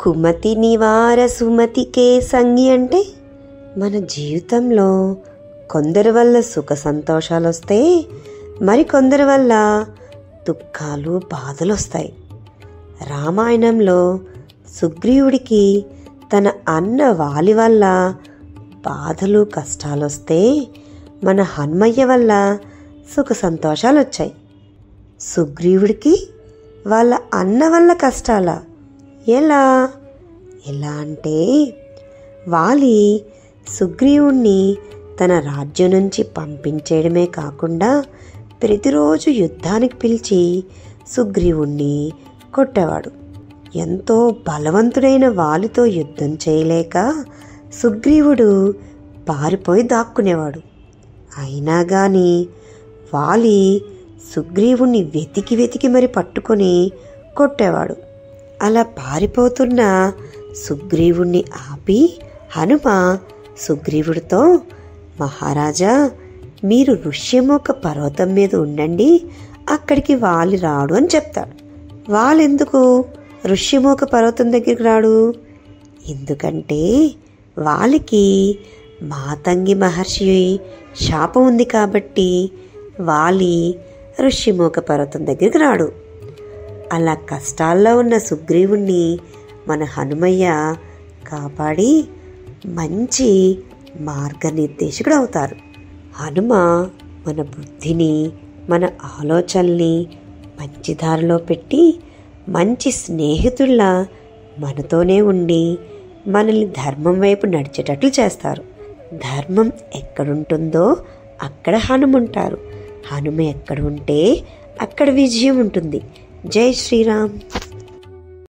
కుమతి నివార సుమతికే సంగి అంటే మన జీవితంలో కొందరి వల్ల సుఖ సంతోషాలు వస్తాయి, మరికొందరి వల్ల దుఃఖాలు బాధలు వస్తాయి. రామాయణంలో సుగ్రీవుడికి తన అన్న వాలి వల్ల బాధలు కష్టాలు వస్తే, మన హనుమయ్య వల్ల సుఖ సంతోషాలు వచ్చాయి. సుగ్రీవుడికి వాళ్ళ అన్న వల్ల కష్టాలా? ఎలా అంటే వాలి సుగ్రీవుణ్ణి తన రాజ్యం నుంచి పంపించేయడమే కాకుండా ప్రతిరోజు యుద్ధానికి పిలిచి సుగ్రీవుణ్ణి కొట్టేవాడు. ఎంతో బలవంతుడైన వాలితో యుద్ధం చేయలేక సుగ్రీవుడు పారిపోయి దాక్కునేవాడు. అయినా గాని వాలి సుగ్రీవుణ్ణి వెతికి మరి పట్టుకొని కొట్టేవాడు. అలా పారిపోతున్న సుగ్రీవుణ్ణి ఆపి హనుమ సుగ్రీవుడితో, మహారాజా, మీరు ఋష్యముఖ పర్వతం మీద ఉండండి, అక్కడికి వాలి రాడు అని చెప్తాడు. వాళ్ళెందుకు ఋష్యముఖ పర్వతం దగ్గరికి రాడు? ఎందుకంటే వాలికి మాతంగి మహర్షి శాపం ఉంది కాబట్టి వాలి ఋష్యముఖ పర్వతం దగ్గరికి రాడు. అలా కష్టాల్లో ఉన్న సుగ్రీవుణ్ణి మన హనుమయ్య కాపాడి మంచి మార్గనిర్దేశకుడు అవుతారు. హనుమ మన బుద్ధిని, మన ఆలోచనల్ని మంచి దారిలో పెట్టి మంచి స్నేహితుల్లా మనతోనే ఉండి మనల్ని ధర్మం వైపు నడిచేటట్లు చేస్తారు. ధర్మం ఎక్కడుంటుందో అక్కడ హనుమ ఉంటారు. హనుమ ఎక్కడ ఉంటే అక్కడ విజయం ఉంటుంది. జై శ్రీరామ్.